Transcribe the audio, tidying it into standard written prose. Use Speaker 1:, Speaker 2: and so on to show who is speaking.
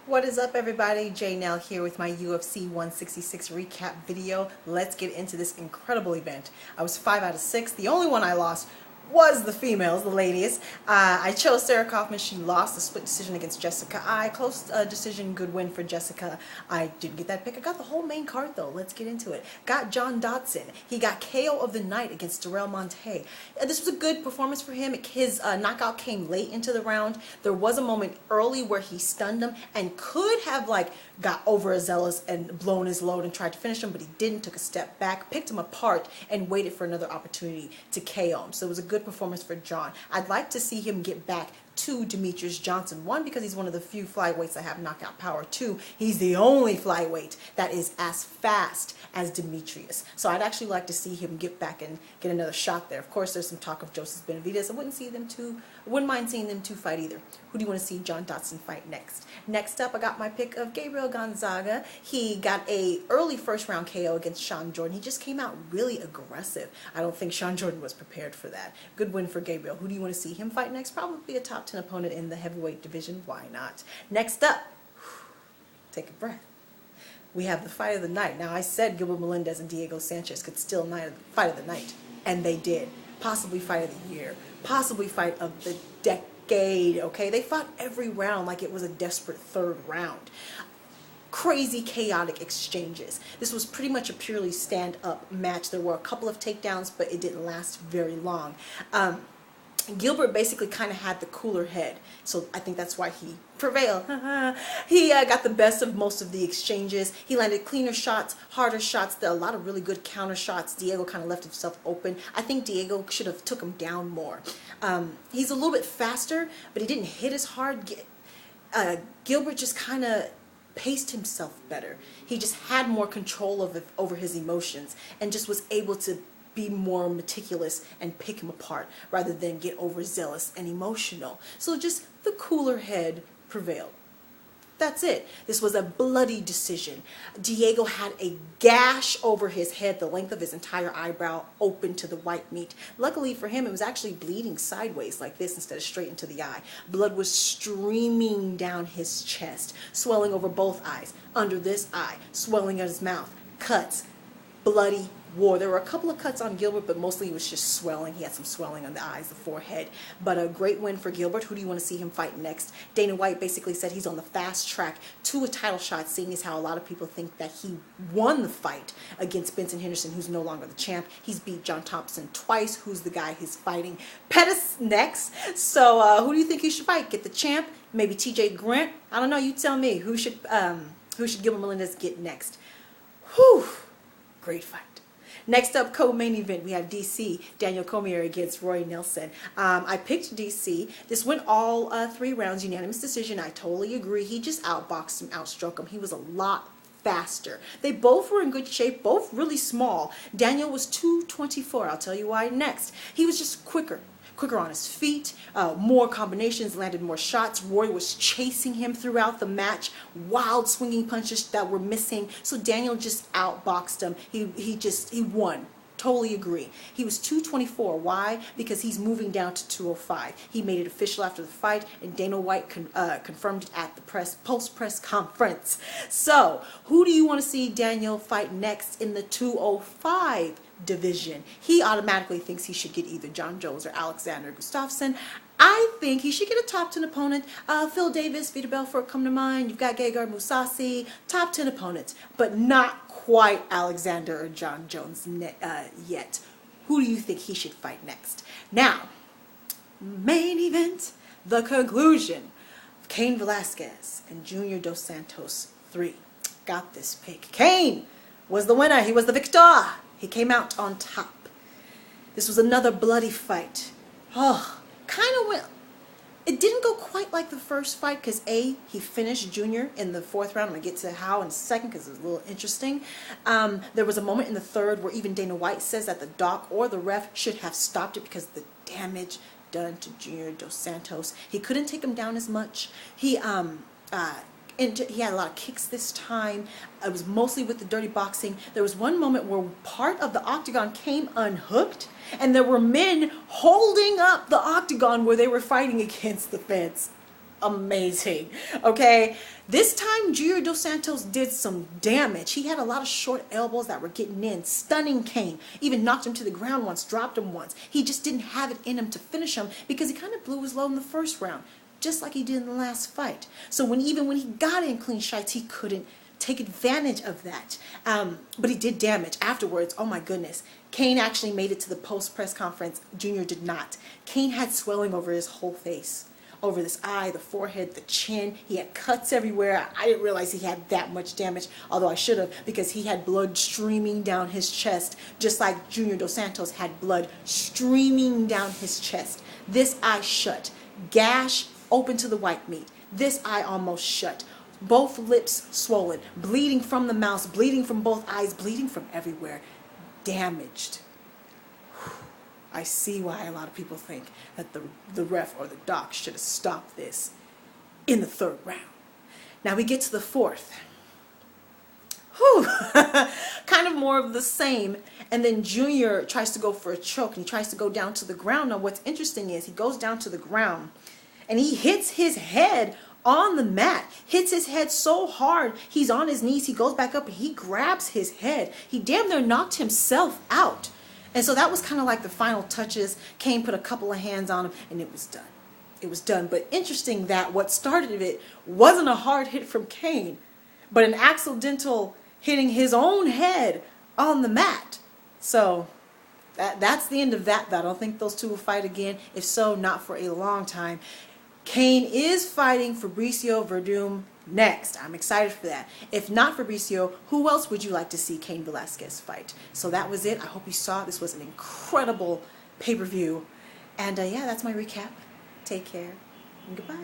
Speaker 1: What is up, everybody? J Nell here with my UFC 166 recap video. Let's get into this incredible event. I was 5 out of 6. The only one I lost was the females, the ladies. I chose Sarah Kaufman. She lost the split decision against Jessica. Close decision, good win for Jessica. I didn't get that pick. I got the whole main card though. Let's get into it. Got John Dodson. He got KO of the night against Darrell Monte. This was a good performance for him. His knockout came late into the round. There was a moment early where he stunned him and could have got overzealous and blown his load and tried to finish him, but he didn't. Took a step back, picked him apart, and waited for another opportunity to KO him. So it was a good performance for John. I'd like to see him get back to Demetrius Johnson. One, because he's one of the few flyweights that have knockout power. Two, he's the only flyweight that is as fast as Demetrius. So I'd actually like to see him get back and get another shot there. Of course, there's some talk of Joseph Benavidez. I wouldn't mind seeing them two fight either. Who do you want to see John Dodson fight next? Next up, I got my pick of Gabriel Gonzaga. He got a early first round KO against Sean Jordan. He just came out really aggressive. I don't think Sean Jordan was prepared for that. Good win for Gabriel. Who do you want to see him fight next? Probably a top 10 opponent in the heavyweight division. Why not? Next up, take a breath. We have the fight of the night. Now, I said Gilbert Melendez and Diego Sanchez could still fight of the night, and they did. Possibly fight of the year. Possibly fight of the decade, okay? They fought every round like it was a desperate third round. Crazy, chaotic exchanges. This was pretty much a purely stand-up match. There were a couple of takedowns, but it didn't last very long. Gilbert basically kind of had the cooler head, so I think that's why he prevailed. He got the best of most of the exchanges. He landed cleaner shots, harder shots. There are a lot of really good counter shots. Diego kind of left himself open. I think Diego should have took him down more. He's a little bit faster, but he didn't hit as hard. Gilbert just kind of paced himself better. He just had more control over his emotions and just was able to be more meticulous and pick him apart rather than get overzealous and emotional. So just the cooler head prevailed. That's it. This was a bloody decision. Diego had a gash over his head, the length of his entire eyebrow, open to the white meat. Luckily for him, it was actually bleeding sideways like this instead of straight into the eye. Blood was streaming down his chest, swelling over both eyes, under this eye, swelling at his mouth, cuts, bloody war. There were a couple of cuts on Gilbert, but mostly it was just swelling. He had some swelling on the eyes, the forehead. But a great win for Gilbert. Who do you want to see him fight next? Dana White basically said he's on the fast track to a title shot, seeing as how a lot of people think that he won the fight against Benson Henderson, who's no longer the champ. He's beat John Thompson twice, who's the guy he's fighting. Pettis next. So who do you think he should fight? Get the champ? Maybe TJ Grant? I don't know. You tell me. Who should Gilbert Melendez get next? Whew. Great fight. Next up, co-main event, we have DC, Daniel Cormier against Roy Nelson. I picked DC. This went all 3 rounds, unanimous decision. I totally agree. He just outboxed him, outstruck him. He was a lot faster. They both were in good shape, both really small. Daniel was 224. I'll tell you why next. He was just quicker on his feet, more combinations, landed more shots. Roy was chasing him throughout the match, wild swinging punches that were missing. So Daniel just outboxed him. He won. Totally agree. He was 224. Why? Because he's moving down to 205. He made it official after the fight, and Dana White confirmed it at the post-press conference. So, who do you want to see Daniel fight next in the 205 division? He automatically thinks he should get either John Jones or Alexander Gustafsson. I think he should get a top 10 opponent. Phil Davis, Vitor Belfort come to mind. You've got Gegard Mousasi. Top 10 opponents, but not quite Alexander or John Jones yet. Who do you think he should fight next? Now, main event, the conclusion. Cain Velasquez and Junior Dos Santos 3. Got this pick. Cain was the winner. He was the victor. He came out on top. This was another bloody fight. Oh, kind of went. It didn't go quite like the first fight because he finished Junior in the 4th round. I'm going to get to how in a second because it's a little interesting. There was a moment in the 3rd where even Dana White says that the doc or the ref should have stopped it because the damage done to Junior Dos Santos. He couldn't take him down as much. He had a lot of kicks this time. It was mostly with the dirty boxing. There was one moment where part of the octagon came unhooked, and there were men holding up the octagon where they were fighting against the fence. amazing. Okay, this time Junior Dos Santos did some damage. He had a lot of short elbows that were getting in, stunning Cain. Even knocked him to the ground once, dropped him once. He just didn't have it in him to finish him because he kind of blew his load in the first round, just like he did in the last fight. So even when he got in clean shots, he couldn't take advantage of that. But he did damage afterwards. Oh my goodness. Cain actually made it to the post press conference. Junior did not. Cain had swelling over his whole face, over this eye, the forehead, the chin. He had cuts everywhere. I didn't realize he had that much damage, although I should have, because he had blood streaming down his chest, just like Junior Dos Santos had blood streaming down his chest. This eye shut. Gash open to the white meat. This eye almost shut. Both lips swollen, bleeding from the mouth, bleeding from both eyes, bleeding from everywhere. Damaged. I see why a lot of people think that the ref or the doc should have stopped this in the third round. Now we get to the fourth. Whew. Kind of more of the same. And then Junior tries to go for a choke, and he tries to go down to the ground. Now what's interesting is he goes down to the ground and he hits his head on the mat, hits his head so hard, he's on his knees, he goes back up and he grabs his head. He damn near knocked himself out. And so that was kind of like the final touches. Cain put a couple of hands on him and it was done. It was done. But interesting that what started it wasn't a hard hit from Cain, but an accidental hitting his own head on the mat. So that's the end of that. I don't think those two will fight again. If so, not for a long time. Cain is fighting Fabricio Werdum next. I'm excited for that. If not Fabricio, who else would you like to see Cain Velasquez fight? So that was it. I hope you saw. This was an incredible pay-per-view. And yeah, that's my recap. Take care and goodbye.